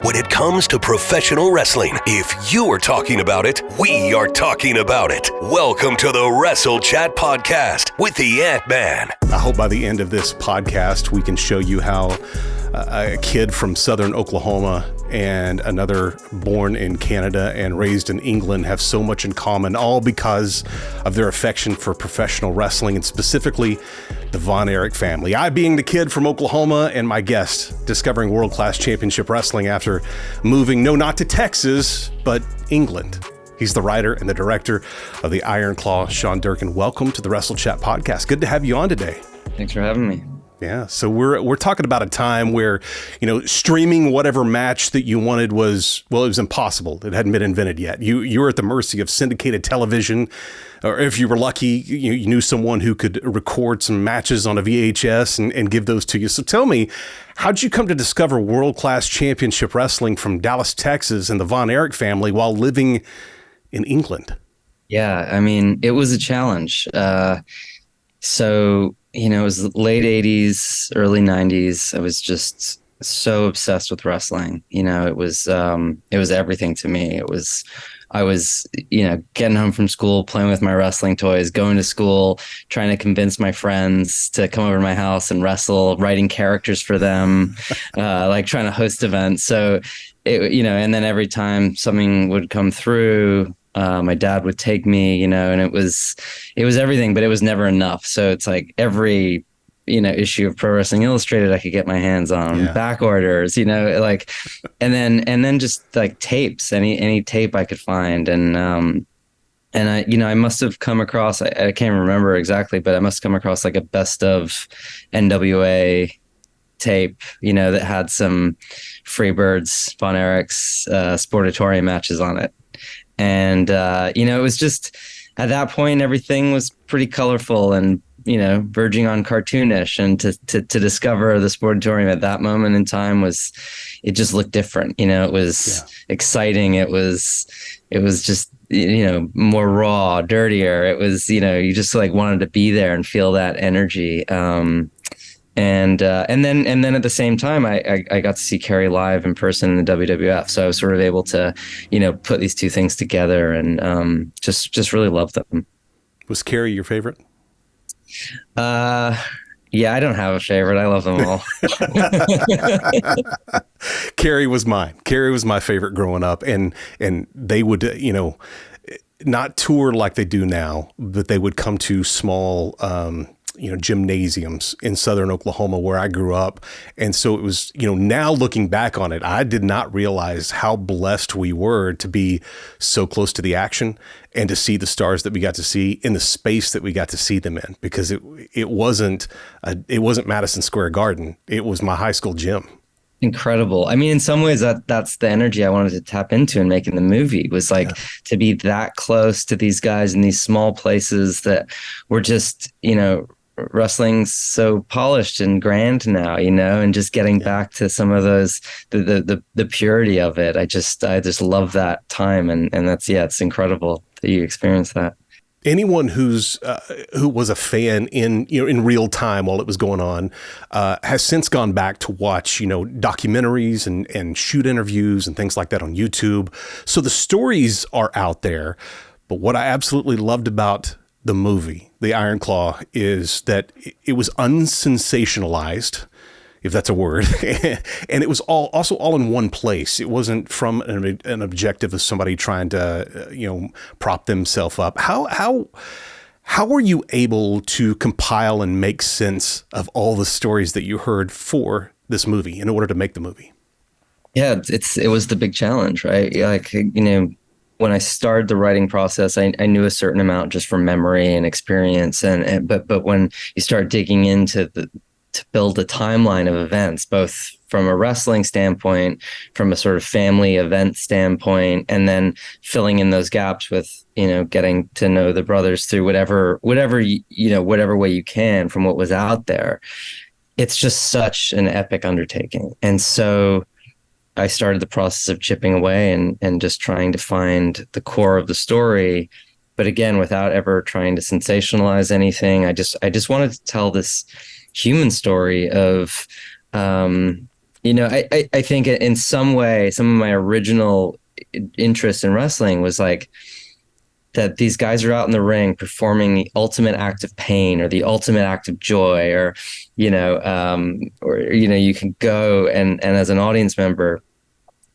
When it comes to professional wrestling, if you are talking about it, we are talking about it. Welcome to the Wrestle Chat Podcast with the Ant-Man. I hope by the end of this podcast, we can show you how a kid from southern Oklahoma and another born in Canada and raised in England have so much in common, all because of their affection for professional wrestling and specifically the Von Erich family. I being the kid from Oklahoma and my guest discovering world-class championship wrestling after moving, no, not to Texas, but England. He's the writer and the director of the Iron Claw, Sean Durkin. Welcome to the Wrestle Chat Podcast. Good to have you on today. Thanks for having me. Yeah, so we're talking about a time where, streaming whatever match that you wanted was, well, it was impossible. It hadn't been invented yet. You were at the mercy of syndicated television, or if you were lucky, you knew someone who could record some matches on a VHS and give those to you. So tell me, how'd you come to discover world-class championship wrestling from Dallas, Texas, and the Von Erich family while living in England? Yeah, I mean, it was a challenge. It was late 80s, early 90s. I was just so obsessed with wrestling. It was everything to me. I was getting home from school, playing with my wrestling toys, going to school, trying to convince my friends to come over to my house and wrestle, writing characters for them, like trying to host events. So, and then every time something would come through, my dad would take me, and it was everything, but it was never enough. So it's like every, issue of Pro Wrestling Illustrated I could get my hands on, back orders, and then just like tapes, any tape I could find. And I must have come across, I can't remember exactly, but I must have come across like a best of NWA tape, that had some Freebirds, Von Erich's Sportatorium matches on it. And, it was just at that point, everything was pretty colorful and, verging on cartoonish. And to discover the Sportatorium at that moment in time it just looked different. It was exciting. It was just, more raw, dirtier. It was, you just like wanted to be there and feel that energy. And then at the same time, I got to see Kerry live in person in the WWF. So I was sort of able to, put these two things together and just really loved them. Was Kerry your favorite? Yeah, I don't have a favorite. I love them all. Kerry was mine. Kerry was my favorite growing up, and they would, not tour like they do now, but they would come to small, gymnasiums in southern Oklahoma where I grew up. And so it was, now looking back on it, I did not realize how blessed we were to be so close to the action and to see the stars that we got to see in the space that we got to see them in, because it wasn't Madison Square Garden. It was my high school gym. Incredible. I mean, in some ways that's the energy I wanted to tap into in making the movie, was like to be that close to these guys in these small places that were just, wrestling's so polished and grand now, and just getting back to some of those, the purity of it. I just love that time. And that's, it's incredible that you experienced that. Anyone who was a fan in real time while it was going on has since gone back to watch documentaries and shoot interviews and things like that on YouTube. So the stories are out there. But what I absolutely loved about the movie, The Iron Claw, is that it was unsensationalized, if that's a word, and it was also all in one place. It wasn't from an objective of somebody trying to prop themselves up. How were you able to compile and make sense of all the stories that you heard for this movie in order to make the movie? Yeah, it was the big challenge, right? Like, when I started the writing process, I knew a certain amount just from memory and experience, but when you start digging into to build a timeline of events, both from a wrestling standpoint, from a sort of family event standpoint, and then filling in those gaps with, getting to know the brothers through whatever way you can from what was out there. It's just such an epic undertaking. And so I started the process of chipping away and just trying to find the core of the story, but again, without ever trying to sensationalize anything. I just wanted to tell this human story of I think in some way, some of my original interest in wrestling was like that these guys are out in the ring performing the ultimate act of pain or the ultimate act of joy, or you can go and as an audience member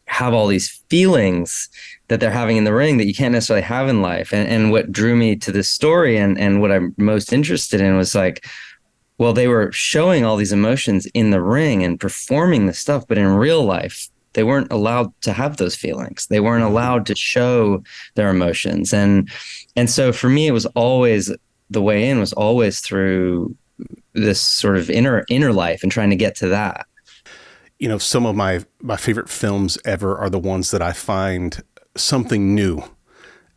have all these feelings that they're having in the ring that you can't necessarily have in life. And what drew me to this story and what I'm most interested in was like, well, they were showing all these emotions in the ring and performing the stuff, but in real life, they weren't allowed to have those feelings. They weren't allowed to show their emotions. And so for me, it was always, the way in was always through this sort of inner life and trying to get to that. Some of my favorite films ever are the ones that I find something new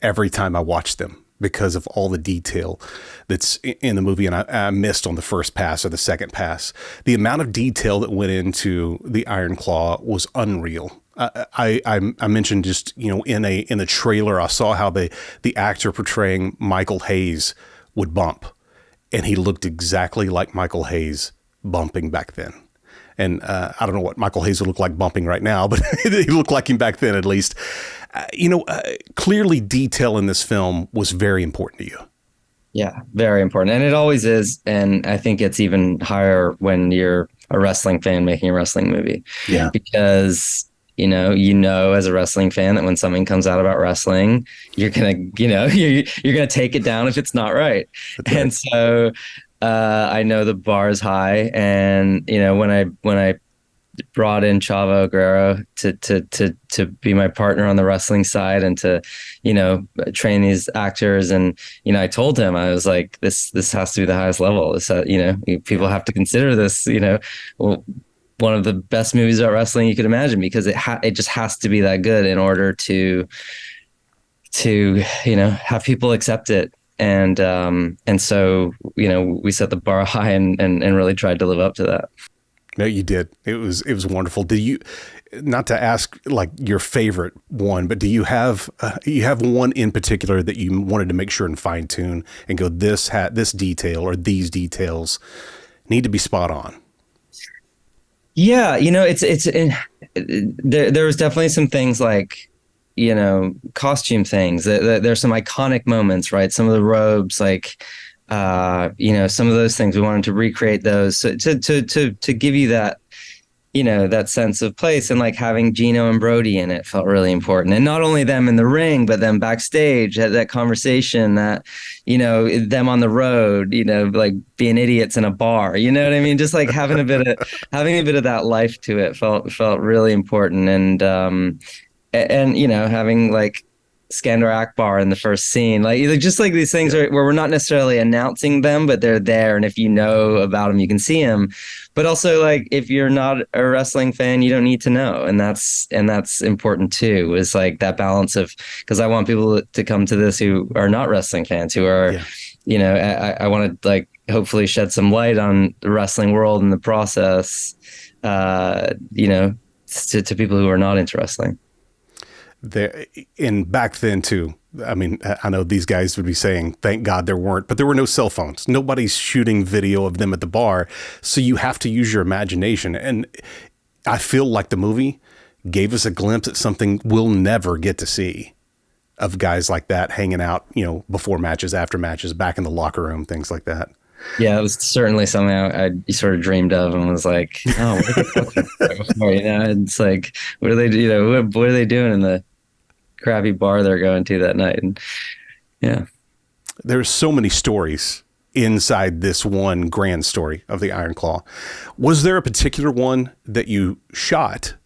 every time I watch them, because of all the detail that's in the movie. And I missed on the first pass or the second pass. The amount of detail that went into the Iron Claw was unreal. I mentioned just, in the trailer, I saw how the actor portraying Michael Hayes would bump, and he looked exactly like Michael Hayes bumping back then. And I don't know what Michael Hayes would look like bumping right now, but he looked like him back then, at least. Clearly detail in this film was very important to you. Yeah, very important. And it always is. And I think it's even higher when you're a wrestling fan making a wrestling movie. Yeah. Because, as a wrestling fan that when something comes out about wrestling, you're going to, you're going to take it down if it's not right. That's right. And so I know the bar is high. And, when I brought in Chavo Guerrero to be my partner on the wrestling side and to, train these actors. And, I told him, I was like, this has to be the highest level. This, people have to consider this, one of the best movies about wrestling you could imagine, because it just has to be that good in order to have people accept it. And so, we set the bar high and really tried to live up to that. No, you did. It was wonderful. Do you, not to ask like your favorite one, but do you have one in particular that you wanted to make sure and fine tune and go, this detail or these details need to be spot on? Yeah. There was definitely some things like, costume things. There's some iconic moments, right? Some of the robes, like, some of those things we wanted to recreate those to give you that, that sense of place. And like having Gino and Brody in it felt really important. And not only them in the ring, but them backstage, that conversation, that, them on the road, like being idiots in a bar, you know what I mean? Just like having a bit of that life to it felt really important. And having like Skandar Akbar in the first scene, like just like these things where we're not necessarily announcing them, but they're there, and if you know about them, you can see them. But also, like, if you're not a wrestling fan, you don't need to know, and that's important too. Is like that balance of, because I want people to come to this who are not wrestling fans, who are, I want to like hopefully shed some light on the wrestling world in the process, to people who are not into wrestling. And back then too, I mean, I know these guys would be saying, thank God there weren't, but there were no cell phones. Nobody's shooting video of them at the bar. So you have to use your imagination. And I feel like the movie gave us a glimpse at something we'll never get to see, of guys like that hanging out, before matches, after matches, back in the locker room, things like that. Yeah, it was certainly something I sort of dreamed of, and was like, oh, what are they talking about before? It's like, what are they, what are they doing in the crappy bar they're going to that night? And yeah, there's so many stories inside this one grand story of the Iron Claw. Was there a particular one that you shot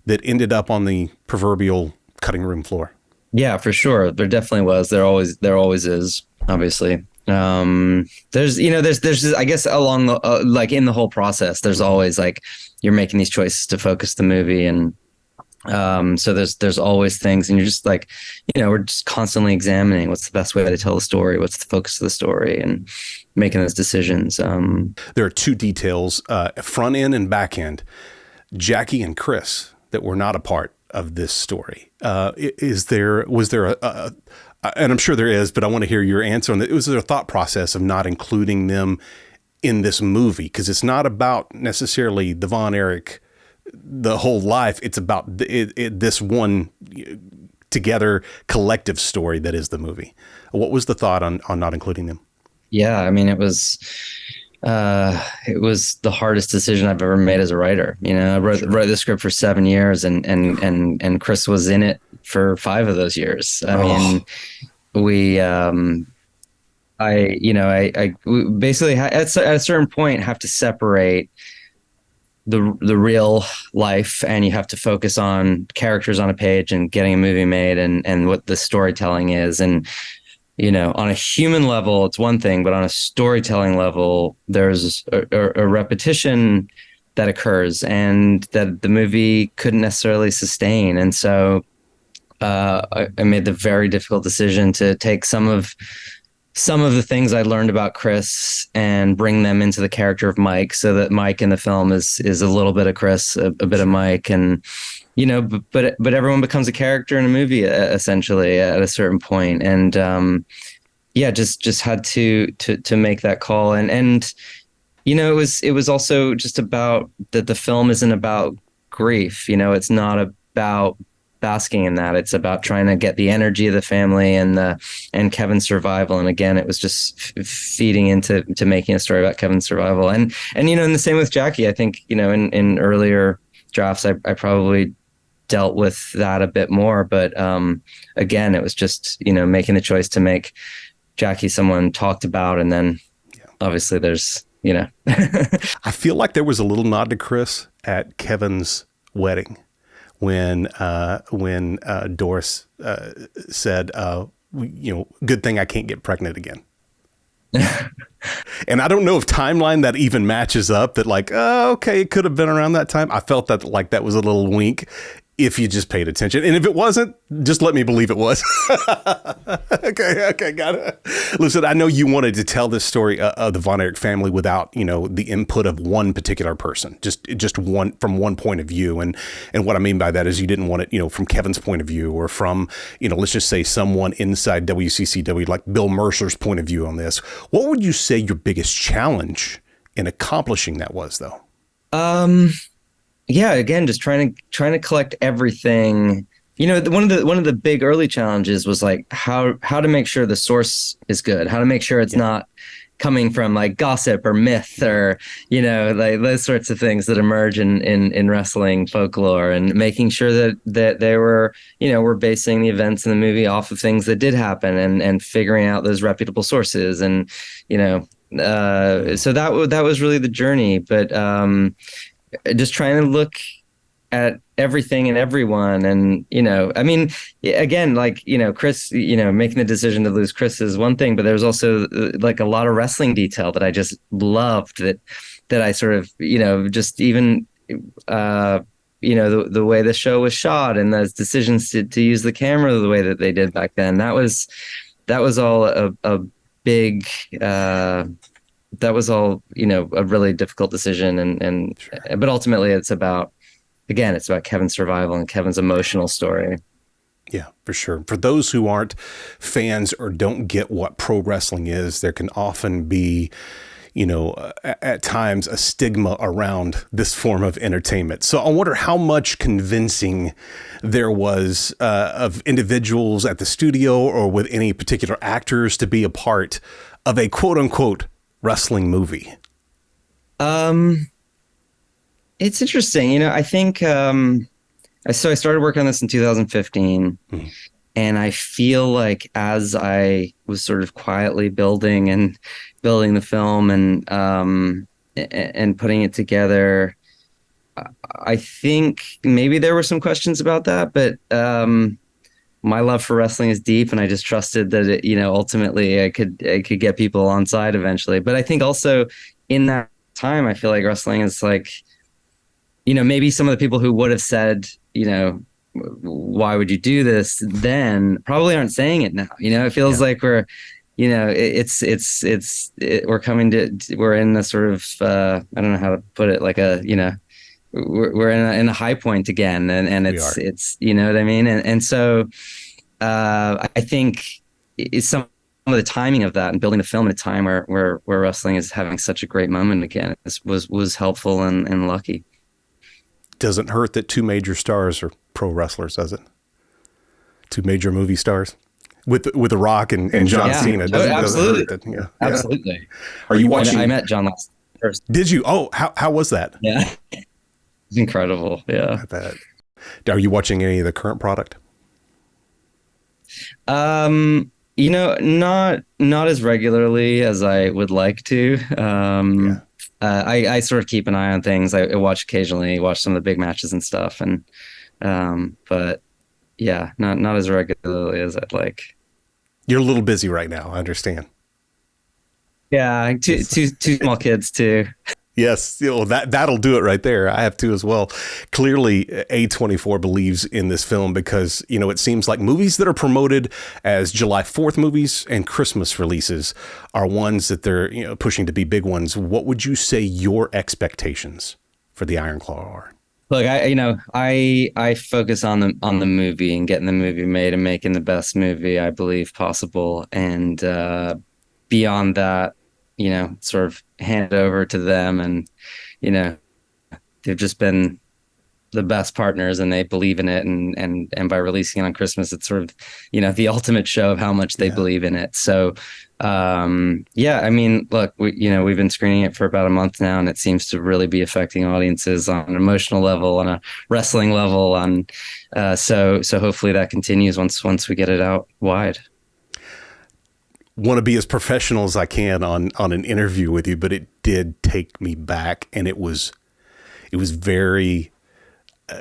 that ended up on the proverbial cutting room floor? Yeah, for sure. There definitely was. There always is, obviously. There's I guess along the, like in the whole process, there's always like, you're making these choices to focus the movie. And, so there's always things, and you're just like, we're just constantly examining what's the best way to tell the story, what's the focus of the story, and making those decisions. There are two details, front end and back end, Jackie and Chris, that were not a part of this story. Was there and I'm sure there is, but I want to hear your answer on that. Was there a thought process of not including them in this movie? Because it's not about necessarily the Von Erich the whole life. It's about this one together collective story that is the movie. What was the thought on not including them? Yeah, I mean, it was the hardest decision I've ever made as a writer. I wrote the script for 7 years, and Chris was in it for 5 of those years. I mean, we we basically at a certain point have to separate the real life, and you have to focus on characters on a page and getting a movie made, and what the storytelling is. And on a human level, it's one thing, but on a storytelling level, there's a repetition that occurs and that the movie couldn't necessarily sustain. And so I made the very difficult decision to take some of the things I learned about Chris and bring them into the character of Mike, so that Mike in the film is a little bit of Chris, a bit of Mike. And but everyone becomes a character in a movie essentially at a certain point. And just had to make that call. And it was also just about that the film isn't about grief. It's not about basking in that. It's about trying to get the energy of the family and Kevin's survival. And again, it was just feeding into making a story about Kevin's survival. And and the same with Jackie. I think in earlier drafts, I probably dealt with that a bit more. But again, it was just making the choice to make Jackie someone talked about, and then obviously there's I feel like there was a little nod to Chris at Kevin's wedding when Doris said, good thing I can't get pregnant again. And I don't know if timeline that even matches up, that like, okay, it could have been around that time. I felt that like that was a little wink if you just paid attention. And if it wasn't, just let me believe it was. Okay, got it. Listen, I know you wanted to tell this story of the Von Erich family without, the input of one particular person, just one from one point of view. And what I mean by that is you didn't want it, from Kevin's point of view, or from, let's just say someone inside WCCW, like Bill Mercer's point of view on this. What would you say your biggest challenge in accomplishing that was, though? Yeah, again, just trying to collect everything. One of the big early challenges was like how to make sure the source is good, how to make sure it's not coming from like gossip or myth or like those sorts of things that emerge in wrestling folklore, and making sure that they were we're basing the events in the movie off of things that did happen, and figuring out those reputable sources. And so that was really the journey. But just trying to look at everything and everyone. And, I mean, again, like, Chris, making the decision to lose Chris is one thing, but there's also like a lot of wrestling detail that I just loved that I sort of, just even, the way the show was shot and those decisions to use the camera the way that they did back then. That was all a big, that was all, a really difficult decision. And Sure. But ultimately it's about Kevin's survival and Kevin's emotional story. Yeah, for sure. For those who aren't fans or don't get what pro wrestling is, there can often be, at times a stigma around this form of entertainment. So I wonder how much convincing there was of individuals at the studio or with any particular actors to be a part of a quote unquote wrestling movie. It's interesting. I think, I started working on this in 2015, and I feel like as I was sort of quietly building the film and putting it together, I think maybe there were some questions about that, but, my love for wrestling is deep, and I just trusted that it, ultimately I could get people on side eventually. But I think also in that time, I feel like wrestling is like, maybe some of the people who would have said, why would you do this then, probably aren't saying it now. It feels like we're, we're in a sort of, I don't know how to put it, like we're in a high point again, and it's you know what I mean, and so I think it's some of the timing of that and building the film at a time where wrestling is having such a great moment again was helpful and lucky. doesn't hurt that two major stars are pro wrestlers, does it? Two major movie stars with The Rock and John Cena. Absolutely. Doesn't hurt that, Absolutely. Are you watching? I met John last first. Did you? Oh, how was that? Yeah. It's incredible. Yeah. I bet. Are you watching any of the current product? Not as regularly as I would like to. I sort of keep an eye on things. I watch occasionally, watch some of the big matches and stuff, and but yeah, not as regularly as I'd like. You're a little busy right now. I understand. Yeah, two small kids too. Yes, that'll do it right there. I have two as well. Clearly, A24 believes in this film because, it seems like movies that are promoted as July 4th movies and Christmas releases are ones that they're pushing to be big ones. What would you say your expectations for the Iron Claw are? Look, I focus on the movie and getting the movie made and making the best movie I believe possible, and beyond that, sort of hand it over to them, and they've just been the best partners and they believe in it, and by releasing it on Christmas, it's sort of the ultimate show of how much they believe in it. So look, we've been screening it for about a month now, and it seems to really be affecting audiences on an emotional level, on a wrestling level, so hopefully that continues once we get it out wide. Want to be as professional as I can on an interview with you, but it did take me back, and it was very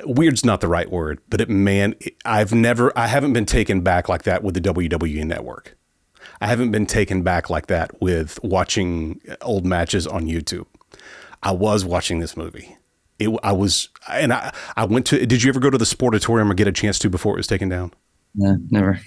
weird's not the right word, but I haven't been taken back like that with the WWE Network. I haven't been taken back like that with watching old matches on YouTube. I was watching this movie. I went to. Did you ever go to the Sportatorium or get a chance to before it was taken down? No, never.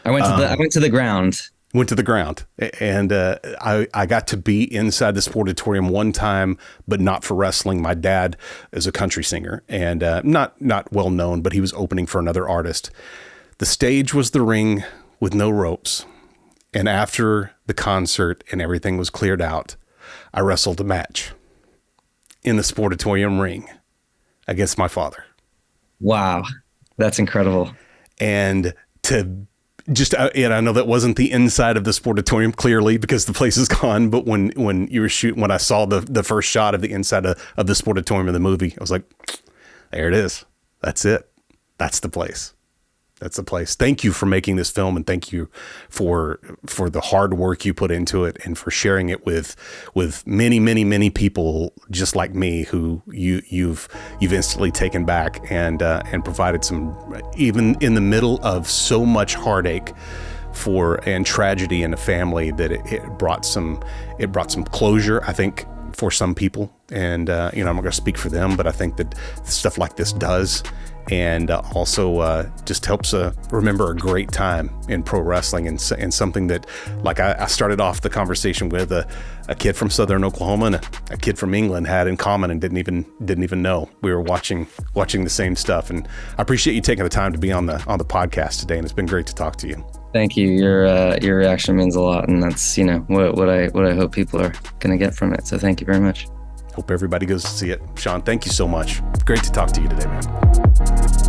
I went to the ground. Went to the ground, and I got to be inside the Sportatorium one time, but not for wrestling. My dad is a country singer, and not well known, but he was opening for another artist. The stage was the ring with no ropes, and after the concert and everything was cleared out, I wrestled a match in the Sportatorium ring against my father. Wow, that's incredible. And I know that wasn't the inside of the Sportatorium clearly because the place is gone. But when you were shooting, when I saw the first shot of the inside of the Sportatorium of the movie, I was like, there it is. That's it. That's the place. That's the place. Thank you for making this film, and thank you for the hard work you put into it, and for sharing it with many, many, many people just like me who you've instantly taken back and provided some, even in the middle of so much heartache and tragedy in a family, that it brought some closure, I think, for some people. And I'm not going to speak for them, but I think that stuff like this does. And also just helps remember a great time in pro wrestling, and something that, like I started off the conversation with, a kid from Southern Oklahoma and a kid from England had in common, and didn't even know we were watching the same stuff. And I appreciate you taking the time to be on the podcast today, and it's been great to talk to you. Thank you. Your reaction means a lot, and that's what I hope people are going to get from it. So thank you very much. Hope everybody goes to see it. Sean, thank you so much. Great to talk to you today, man.